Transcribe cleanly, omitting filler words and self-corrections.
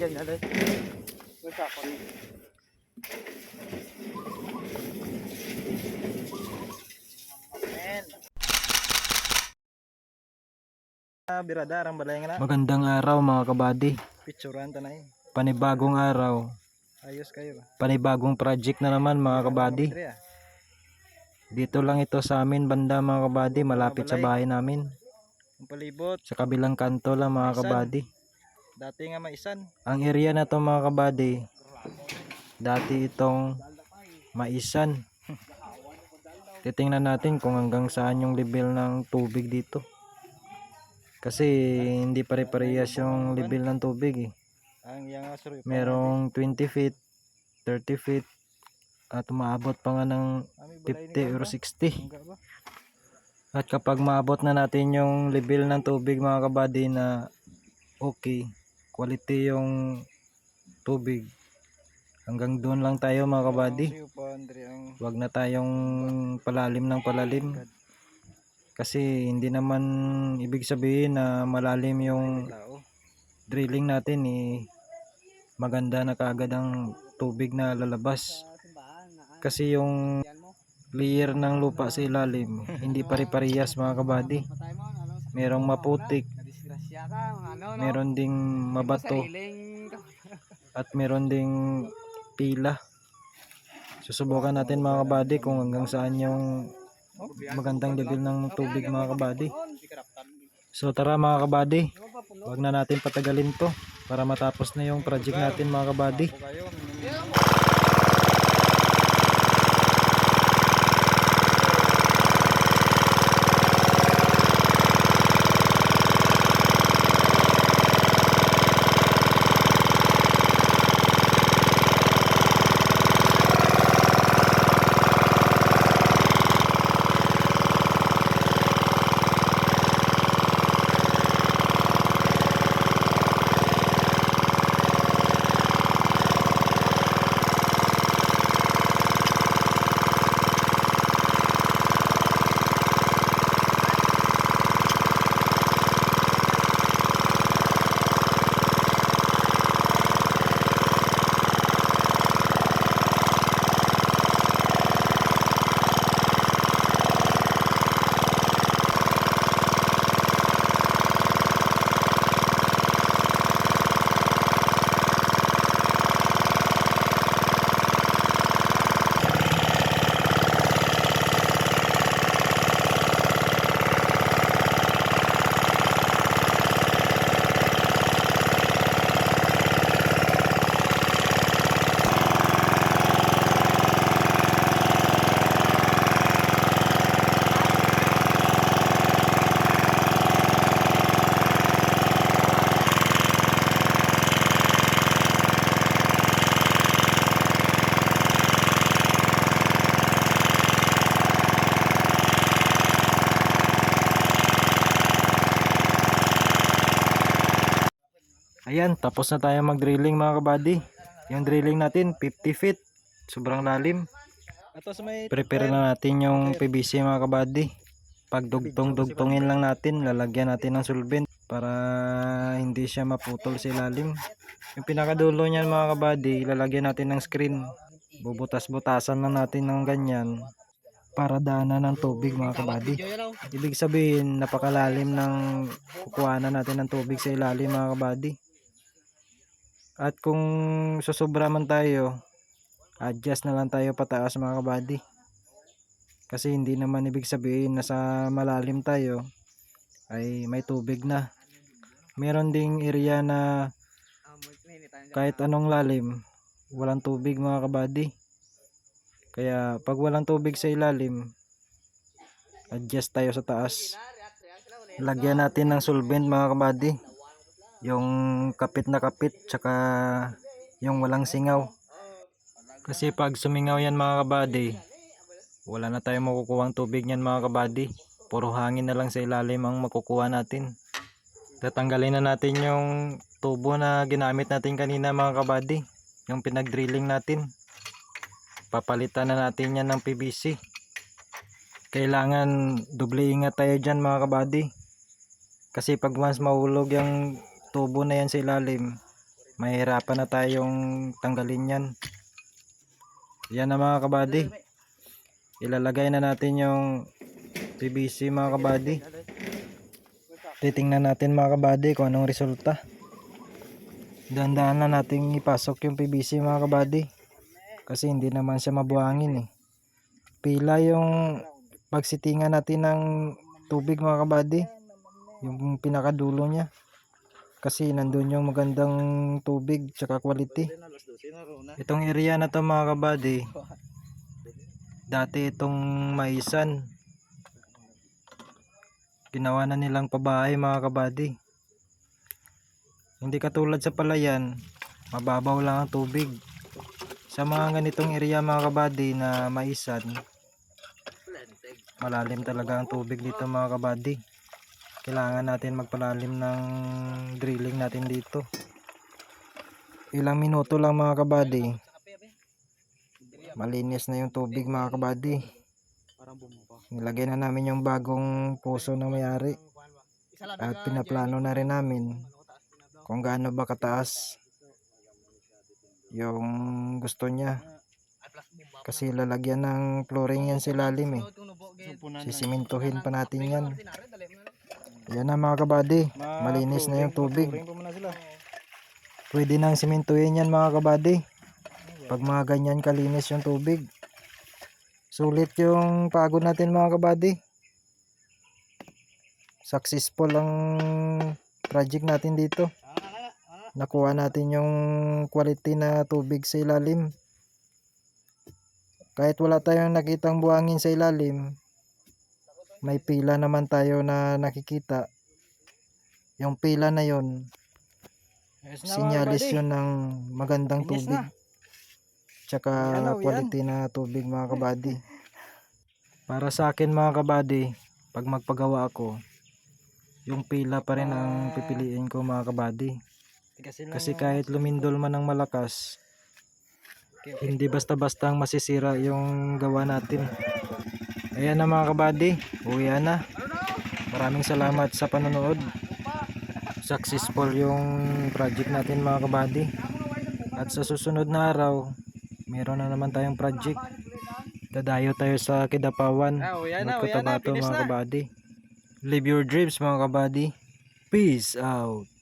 dyan alay. Masakot. Biradar ang balay nga na. Magandang araw mga kabady. Picturean tanay. Panibagong araw. Ayos kayo ba? Panibagong project na naman mga kabady. Dito lang ito sa amin banda mga kabady. Malapit sa bahay namin. Ang palibot. Sa kabilang kanto lang mga kabady. Dati nga maisan. Ang area na to mga kabady. Dati itong maisan. Titingnan natin kung hanggang saan yung level ng tubig dito. Kasi hindi pare-parehas yung level ng tubig eh. Merong 20 feet, 30 feet, at umaabot pa nga ng 50 or 60. At kapag maabot na natin yung level ng tubig mga kabady na okay, quality yung tubig, hanggang doon lang tayo mga kabady. Huwag na tayong palalim ng palalim. Kasi hindi naman ibig sabihin na malalim yung drilling natin eh, maganda na kaagad ang tubig na lalabas. Kasi yung layer ng lupa sa ilalim hindi pare-parehas mga kabady. Merong maputik, meron ding mabato, at meron ding pila. Susubukan natin mga kabady kung hanggang saan yung magandang level ng tubig mga kabady. So tara mga kabady, huwag na natin patagalin to para matapos na yung project natin mga kabady. Ayan, tapos na tayo mag-drilling mga kabady. Yung drilling natin 50 feet, sobrang lalim. Prepare na natin yung PVC mga kabady. Pagdugtong-dugtongin lang natin, lalagyan natin ng solvent para hindi siya maputol sa ilalim. Yung pinakadulo niyan mga kabady, lalagyan natin ng screen. Bubutas-butasan lang natin ng ganyan para daanan ng tubig mga kabady. Ibig sabihin, napakalalim ng kukuhanan natin ng tubig sa ilalim mga kabady. At kung susobra man tayo, adjust na lang tayo pataas mga kabady. Kasi hindi naman ibig sabihin na sa malalim tayo ay may tubig na. Meron ding area na kahit anong lalim, walang tubig mga kabady. Kaya pag walang tubig sa ilalim, adjust tayo sa taas. Lagyan natin ng solvent mga kabady. Yung kapit na kapit tsaka yung walang singaw. Kasi pag sumingaw yan mga kabady, wala na tayong makukuha tubig niyan mga kabady. Puro hangin na lang sa ilalim ang makukuha natin. Tatanggalin na natin yung tubo na ginamit natin kanina mga kabady, yung pinag-drilling natin. Papalitan na natin yan ng PVC. Kailangan doble ingat tayo dyan mga kabady. Kasi pag once mahulog yung tubo na yan sa ilalim, mahirapan na tayong tanggalin yan. Yan na mga kabady. Ilalagay na natin yung PVC mga kabady. Titingnan natin mga kabady kung anong resulta. Dahan-dahan na natin ipasok yung PVC mga kabady. Kasi hindi naman siya mabuhangin eh. Pila yung pagsitingan natin ng tubig mga kabady. Yung pinakadulo niya. Kasi nandun yung magandang tubig tsaka quality. Itong area na to mga kabady, dati itong maisan, ginawa na nilang pabahay mga kabady. Hindi katulad sa palayan, mababaw lang ang tubig. Sa mga ganitong area mga kabady na maisan, malalim talaga ang tubig dito mga kabady. Kailangan natin magpalalim ng drilling natin dito. Ilang minuto lang mga kabady, malinis na yung tubig mga kabady. Nilagay na namin yung bagong puso ng may-ari. At pinaplano na rin namin kung gaano ba kataas yung gusto niya. Kasi lalagyan ng flooring yan sa ilalim eh. Sisimintuhin pa natin yan. Yan na mga kabady, malinis na yung tubig. Pwede nang simintuhin yan mga kabady. Pag mga ganyan kalinis yung tubig. Sulit yung pagod natin mga kabady. Successful ang project natin dito. Nakuha natin yung quality na tubig sa ilalim. Kahit wala tayong nakitang buhangin sa ilalim, may pila naman tayo na nakikita. Yung pila na yon, sinyalis yun ng magandang tubig. Tsaka quality na tubig mga kabady. Para sa akin mga kabady, pag magpagawa ako, yung pila pa rin ang pipiliin ko mga kabady. Kasi kahit lumindol man ng malakas, hindi basta-basta masisira yung gawa natin. Ayan na mga kabady, uwian na. Maraming salamat sa panonood. Successful yung project natin mga kabady. At sa susunod na araw, meron na naman tayong project. Dadayo tayo sa Kidapawan, Cotabato mga kabady. Live your dreams mga kabady. Peace out.